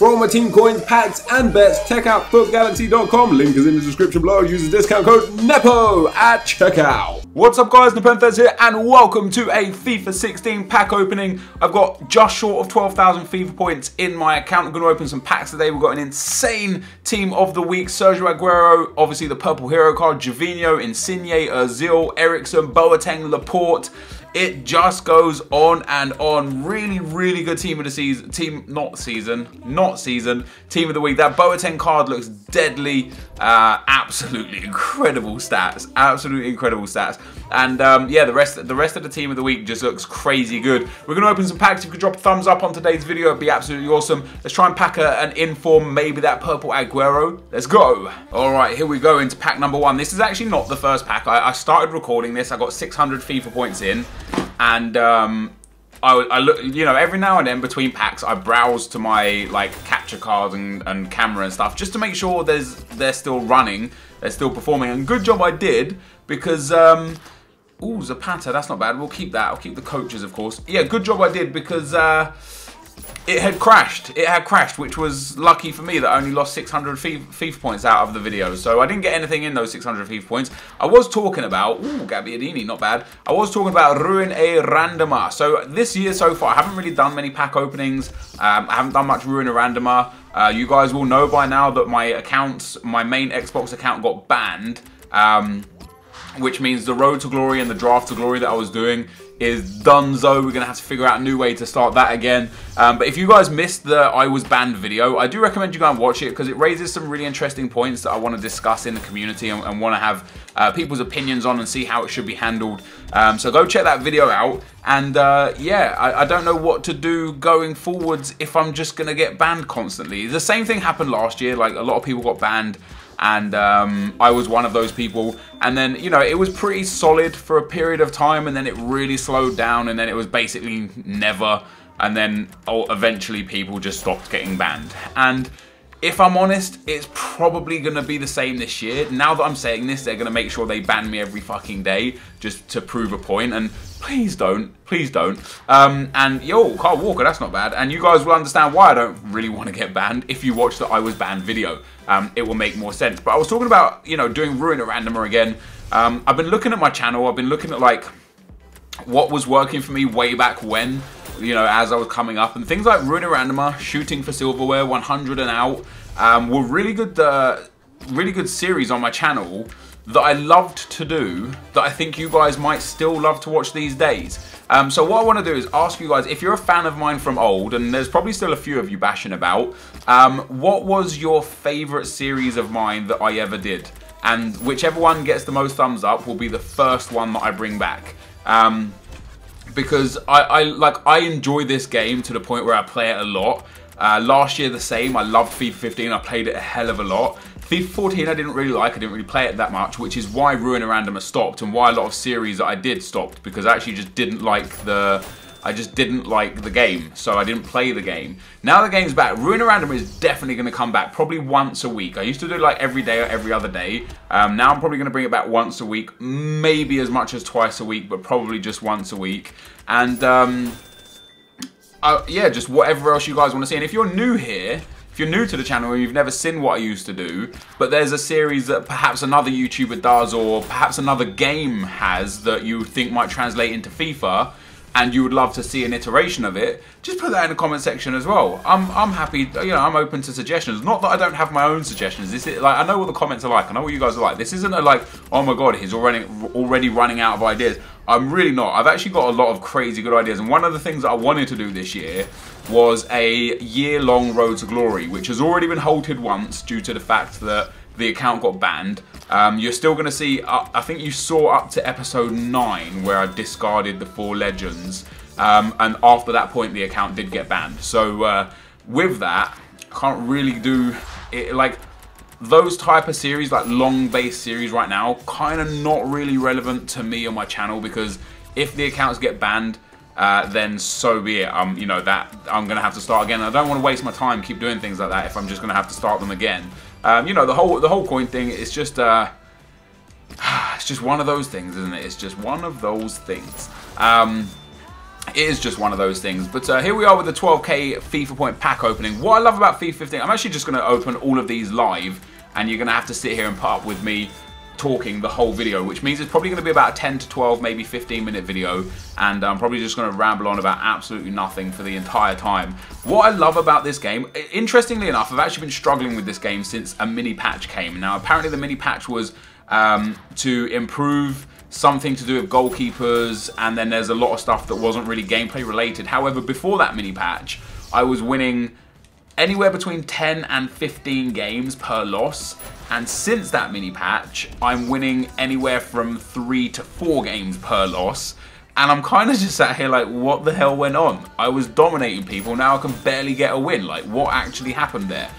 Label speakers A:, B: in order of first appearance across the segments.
A: For all my team coins, packs, and bets, check out footgalaxy.com. Link is in the description below. Use the discount code NEPO at checkout. What's up, guys? NepentheZ here, and welcome to a FIFA 16 pack opening. I've got just short of 12,000 FIFA points in my account. I'm going to open some packs today. We've got an insane team of the week. Sergio Aguero, obviously the purple hero card, Javinho, Insigne, Ozil, Ericsson, Boateng, Laporte. It just goes on and on. Really, really good team of the season. Team of the week. That Boateng card looks deadly. Absolutely incredible stats. Absolutely incredible stats. And yeah, the rest of the team of the week just looks crazy good. We're going to open some packs. If you could drop a thumbs up on today's video, it'd be absolutely awesome. Let's try and pack an inform, maybe that purple Aguero. Let's go. All right, here we go into pack number one. This is actually not the first pack. I started recording this. I got 600 FIFA points in. And I look, you know, every now and then between packs, I browse to my like capture cards and camera and stuff just to make sure they're still running, they're still performing. And good job I did, because ooh, Zapata, that's not bad. We'll keep that. I'll keep the coaches, of course. Yeah, good job I did, because it had crashed. It had crashed, which was lucky for me that I only lost 600 FIFA points out of the video. So I didn't get anything in those 600 FIFA points. I was talking about, ooh, Gabbiadini, not bad. I was talking about Ruin a Randoma. So this year so far, I haven't really done many pack openings. I haven't done much Ruin a Randoma. You guys will know by now that my main Xbox account got banned. Which means the Road to Glory and the Draft to Glory that I was doing is donezo. We're going to have to figure out a new way to start that again. But if you guys missed the I was banned video, I do recommend you go and watch it, because it raises some really interesting points that I want to discuss in the community and want to have people's opinions on and see how it should be handled. So go check that video out. And yeah, I don't know what to do going forwards if I'm just going to get banned constantly. The same thing happened last year. Like, a lot of people got banned. And I was one of those people. And then, you know, it was pretty solid for a period of time, and then it really slowed down, and then it was basically never. And then eventually people just stopped getting banned. And if I'm honest, it's probably going to be the same this year. Now that I'm saying this, they're going to make sure they ban me every fucking day just to prove a point. And please don't. Please don't. And yo, Carl Walker, that's not bad. And you guys will understand why I don't really want to get banned if you watch the I was banned video. It will make more sense. But I was talking about, you know, doing Ruin a Randoma again. I've been looking at my channel. I've been looking at like what was working for me way back when, you know, as I was coming up, and things like Ruin a Randoma, Shooting for Silverware, 100 and Out, were really good series on my channel that I loved to do, that I think you guys might still love to watch these days. So what I want to do is ask you guys, if you're a fan of mine from old, and there's probably still a few of you bashing about, what was your favourite series of mine that I ever did? And whichever one gets the most thumbs up will be the first one that I bring back. Because I enjoy this game to the point where I play it a lot. Last year the same. I loved FIFA 15. I played it a hell of a lot. FIFA 14 I didn't really like. I didn't really play it that much, which is why Ruin a Randoma stopped, and why a lot of series that I did stopped, because I actually just didn't like the game, so I didn't play the game. Now the game's back. Ruin a Randoma is definitely going to come back, probably once a week. I used to do it like every day or every other day. Now I'm probably going to bring it back once a week, maybe as much as twice a week, but probably just once a week. And yeah, just whatever else you guys want to see. And if you're new here, if you're new to the channel and you've never seen what I used to do, but there's a series that perhaps another YouTuber does, or perhaps another game has that you think might translate into FIFA, and you would love to see an iteration of it, just put that in the comment section as well. I'm happy, you know, I'm open to suggestions. Not that I don't have my own suggestions. This is like, I know what the comments are like. I know what you guys are like. This isn't a like, oh my god, he's already running out of ideas. I'm really not. I've actually got a lot of crazy good ideas. And one of the things that I wanted to do this year was a year-long Road to Glory, which has already been halted once due to the fact that the account got banned. You're still going to see, I think you saw up to episode 9 where I discarded the 4 legends. And after that point, the account did get banned. So with that, I can't really do it. Like, those type of series, like long-based series right now, kind of not really relevant to me on my channel, because if the accounts get banned, then so be it. You know, that I'm going to have to start again. I don't want to waste my time keep doing things like that if I'm just going to have to start them again. You know, the whole coin thing is just it's just one of those things, isn't it? It's just one of those things. it is just one of those things. But here we are with the 12k FIFA point pack opening. What I love about FIFA 15, I'm actually just going to open all of these live, and you're going to have to sit here and put up with me talking the whole video, which means it's probably going to be about a 10 to 12, maybe 15-minute video, and I'm probably just going to ramble on about absolutely nothing for the entire time. What I love about this game, interestingly enough, I've actually been struggling with this game since a mini patch came. Now, apparently the mini patch was to improve something to do with goalkeepers, and then there's a lot of stuff that wasn't really gameplay related. However, before that mini patch, I was winning anywhere between 10 and 15 games per loss, and since that mini patch, I'm winning anywhere from 3 to 4 games per loss, and I'm kind of just sat here like, what the hell went on? I was dominating people, now I can barely get a win. Like, what actually happened there?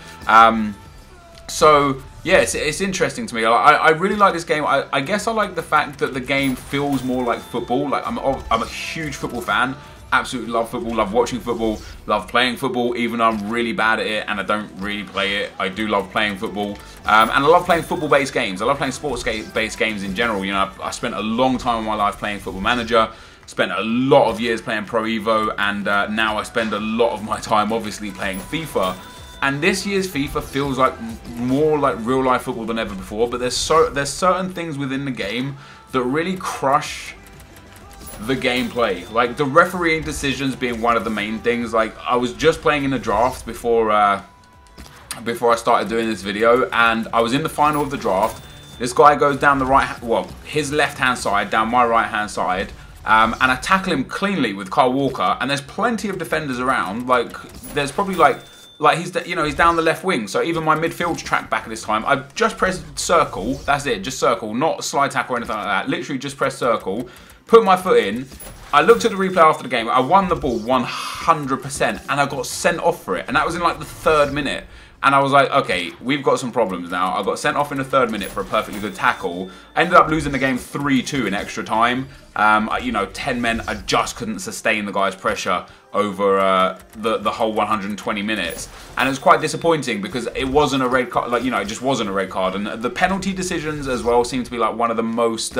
A: So yeah, it's interesting to me. I really like this game. I guess I like the fact that the game feels more like football. Like, I'm a huge football fan. Absolutely love football, love watching football, love playing football, even though I'm really bad at it and I don't really play it. I do love playing football, and I love playing football-based games. I love playing sports-based games in general. You know, I spent a long time of my life playing Football Manager, spent a lot of years playing Pro Evo, and now I spend a lot of my time obviously playing FIFA. And this year's FIFA feels like more like real-life football than ever before, but there's certain things within the game that really crush the gameplay, like the refereeing decisions being one of the main things. Like, I was just playing in the draft before I started doing this video, and I was in the final of the draft. This guy goes down the his left-hand side, down my right-hand side, and I tackle him cleanly with Kyle Walker, and there's plenty of defenders around. Like, there's probably like he's down the left wing, so even my midfield's tracked back at this time. I've just pressed circle, that's it, just circle, not slide tackle or anything like that, literally just press circle, put my foot in. I looked at the replay after the game, I won the ball 100%, and I got sent off for it, and that was in like the 3rd minute. And I was like, okay, we've got some problems now. I got sent off in the 3rd minute for a perfectly good tackle. I ended up losing the game 3-2 in extra time. You know, 10 men, I just couldn't sustain the guy's pressure over the whole 120 minutes. And it was quite disappointing because it wasn't a red card, like, you know, it just wasn't a red card. And the penalty decisions as well seem to be like one of the most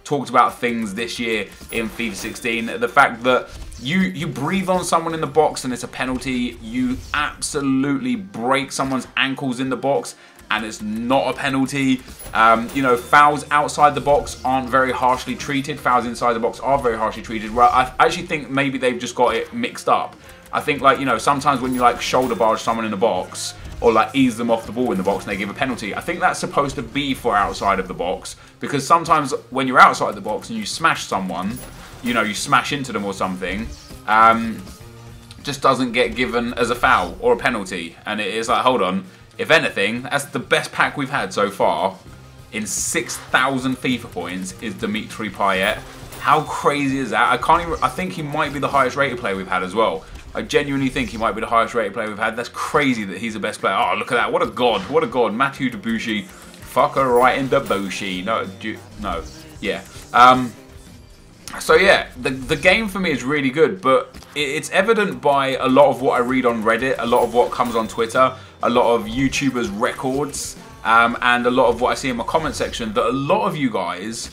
A: talked about things this year in FIFA 16. The fact that you breathe on someone in the box and it's a penalty, you absolutely break someone's ankles in the box and it's not a penalty. You know, fouls outside the box aren't very harshly treated. Fouls inside the box are very harshly treated. Well, I actually think maybe they've just got it mixed up. I think, like, you know, sometimes when you like shoulder barge someone in the box or like ease them off the ball in the box and they give a penalty, I think that's supposed to be for outside of the box, because sometimes when you're outside the box and you smash someone, you know, you smash into them or something, just doesn't get given as a foul or a penalty. And it is like, hold on, if anything, that's the best pack we've had so far in 6,000 FIFA points is Dimitri Payet. How crazy is that? I think he might be the highest rated player we've had as well. I genuinely think he might be the highest rated player we've had. That's crazy that he's the best player. Oh, look at that. What a god. What a god. Matthew Debussy. Fucker right in the Debussy. No. Yeah. So yeah, the game for me is really good, but it's evident by a lot of what I read on Reddit, a lot of what comes on Twitter, a lot of YouTubers' records, and a lot of what I see in my comment section, that a lot of you guys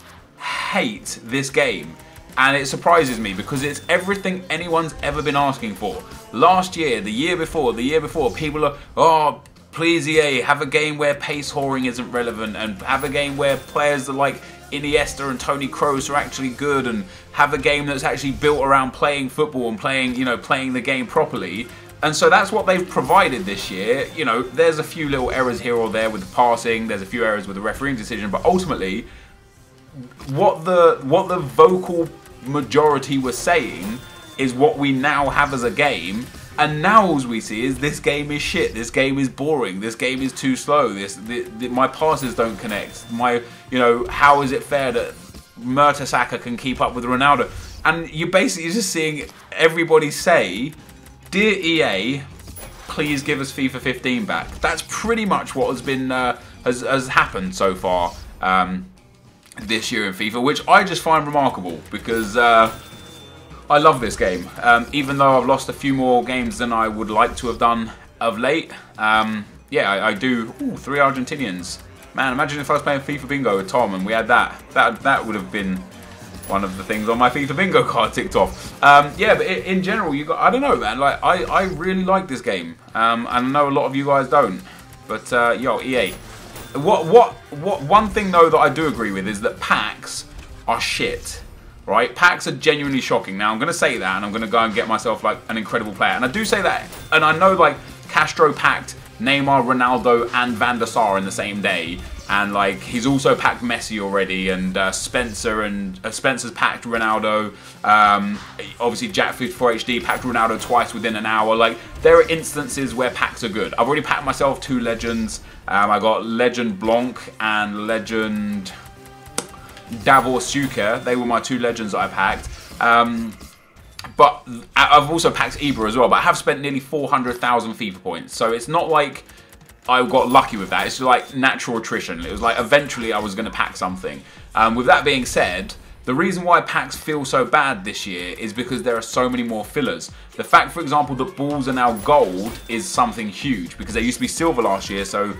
A: hate this game. And it surprises me because it's everything anyone's ever been asking for. Last year, the year before, people are, oh, please EA, have a game where pace whoring isn't relevant, and have a game where players are like Iniesta and Toni Kroos are actually good, and have a game that's actually built around playing football and playing, you know, playing the game properly. And so that's what they've provided this year. You know, there's a few little errors here or there with the passing, there's a few errors with the refereeing decision, but ultimately, what the vocal majority were saying is what we now have as a game. And now all we see is this game is shit, this game is boring, this game is too slow, my passes don't connect, you know, how is it fair that Mertesacker can keep up with Ronaldo? And you're basically just seeing everybody say, dear EA, please give us FIFA 15 back. That's pretty much what has been has happened so far this year in FIFA, which I just find remarkable because I love this game, even though I've lost a few more games than I would like to have done of late. Yeah, I do. Ooh, 3 Argentinians. Man, imagine if I was playing FIFA Bingo with Tom and we had that. That would have been one of the things on my FIFA bingo card ticked off. Yeah, but in general, I don't know, man. Like, I really like this game. And I know a lot of you guys don't. But yo, EA. One thing though that I do agree with is that packs are shit. Right? Packs are genuinely shocking. Now I'm gonna say that, and I'm gonna go and get myself like an incredible player. And I do say that, and I know like Castro packed Neymar, Ronaldo, and Van der Sar in the same day. And like he's also packed Messi already, and Spencer's packed Ronaldo. Obviously Jack 54 HD packed Ronaldo twice within an hour. Like there are instances where packs are good. I've already packed myself 2 legends. I got Legend Blanc and Legend Davor Suker. They were my 2 legends that I packed. But I've also packed Ibra as well. But I have spent nearly 400,000 FIFA points, so it's not like I got lucky with that. It's like natural attrition. It was like eventually I was going to pack something. With that being said, the reason why packs feel so bad this year is because there are so many more fillers. The fact, for example, that balls are now gold is something huge, because they used to be silver last year, so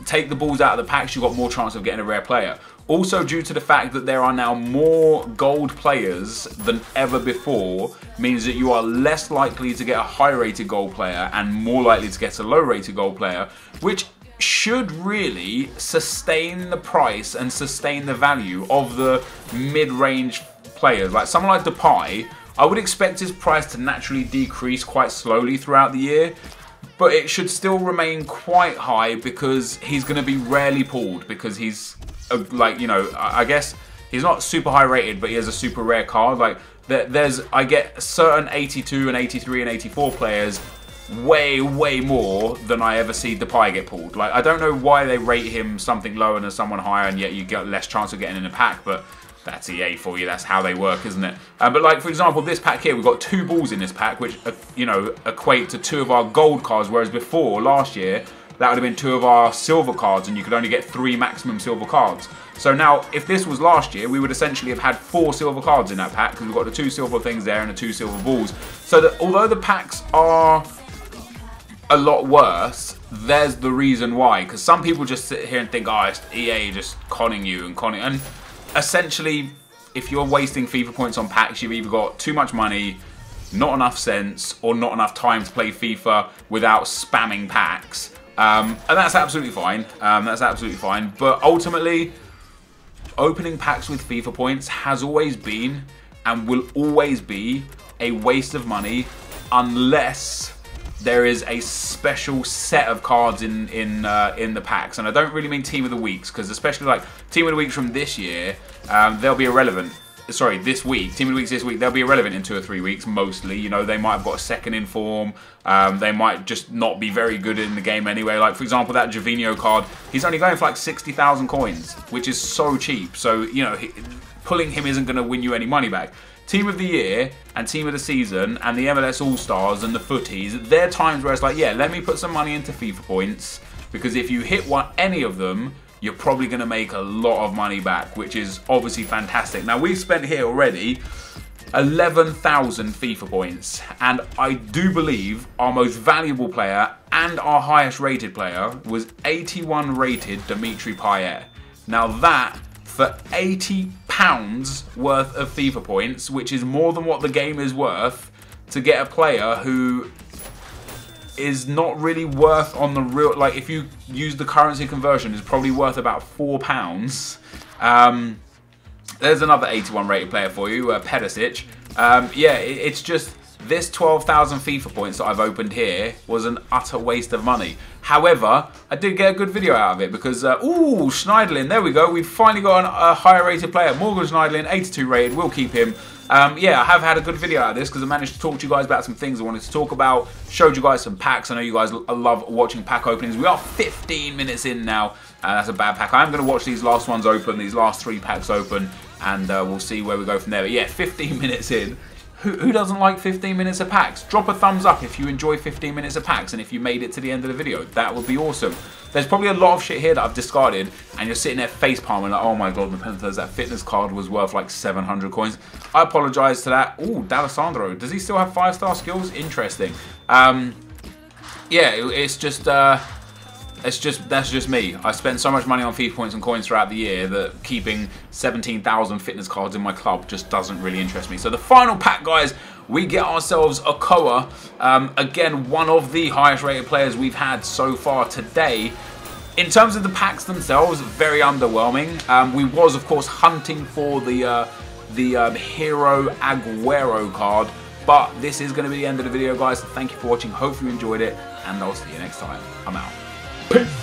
A: take the balls out of the packs, you've got more chance of getting a rare player. Also, due to the fact that there are now more gold players than ever before, means that you are less likely to get a high-rated gold player and more likely to get a low-rated gold player, which should really sustain the price and sustain the value of the mid-range players. Like someone like Depay, I would expect his price to naturally decrease quite slowly throughout the year, but it should still remain quite high because he's going to be rarely pulled, because he's like, you know, I guess he's not super high rated, but he has a super rare card. Like I get certain 82 and 83 and 84 players way more than I ever see Depay get pulled. Like I don't know why they rate him something lower than someone higher, and yet you get less chance of getting in a pack, but that's EA for you. That's how they work, isn't it? But like, for example, this pack here, we've got 2 balls in this pack, which, you know, equate to 2 of our gold cards, whereas before, last year, that would have been 2 of our silver cards, and you could only get 3 maximum silver cards. So now, if this was last year, we would essentially have had 4 silver cards in that pack, because we've got the 2 silver things there and the 2 silver balls. So that although the packs are a lot worse, there's the reason why. Because some people just sit here and think, oh, it's EA just conning you and conning. And essentially, if you're wasting FIFA points on packs, you've either got too much money, not enough sense, or not enough time to play FIFA without spamming packs. And that's absolutely fine. That's absolutely fine. But ultimately, opening packs with FIFA points has always been and will always be a waste of money unless there is a special set of cards in the packs. And I don't really mean Team of the Weeks, because especially like Team of the Weeks from this year, they'll be irrelevant. Sorry, this week, Team of the Weeks this week, they'll be irrelevant in 2 or 3 weeks, mostly. You know, they might have got a second in form. They might just not be very good in the game anyway. Like, for example, that Jovino card, he's only going for like 60,000 coins, which is so cheap. So, you know, pulling him isn't going to win you any money back. Team of the Year and Team of the Season and the MLS All-Stars and the Footies, they're times where it's like, yeah, let me put some money into FIFA points, because if you hit any of them, you're probably going to make a lot of money back, which is obviously fantastic. Now, we've spent here already 11,000 FIFA points, and I do believe our most valuable player and our highest rated player was 81 rated Dimitri Payet. Now that, for £80 worth of FIFA points, which is more than what the game is worth, to get a player who is not really worth on the real, like if you use the currency conversion, is probably worth about £4. There's another 81 rated player for you, Perisic. Yeah, it's just this 12,000 FIFA points that I've opened here was an utter waste of money. However, I did get a good video out of it because, ooh, Schneiderlin, there we go. We've finally got a higher rated player. Morgan Schneiderlin, 82 rated, we'll keep him. Yeah, I have had a good video out of this because I managed to talk to you guys about some things I wanted to talk about. Showed you guys some packs. I know you guys love watching pack openings. We are 15 minutes in now. That's a bad pack. I'm going to watch these last ones open, these last 3 packs open, and we'll see where we go from there. But yeah, 15 minutes in. Who doesn't like 15 minutes of packs? Drop a thumbs up if you enjoy 15 minutes of packs and if you made it to the end of the video. That would be awesome. There's probably a lot of shit here that I've discarded and you're sitting there facepalming like, oh my god, NepentheZ, that fitness card was worth like 700 coins. I apologise to that. Ooh, D'Alessandro. Does he still have 5-star skills? Interesting. Yeah, it's just... that's just me. I spent so much money on FIFA points and coins throughout the year that keeping 17,000 fitness cards in my club just doesn't really interest me. So the final pack, guys, we get ourselves a Koa. Again, one of the highest rated players we've had so far today. In terms of the packs themselves, very underwhelming. We was, of course, hunting for the Hero Aguero card. But this is going to be the end of the video, guys. So thank you for watching. Hope you enjoyed it. And I'll see you next time. I'm out. Peace.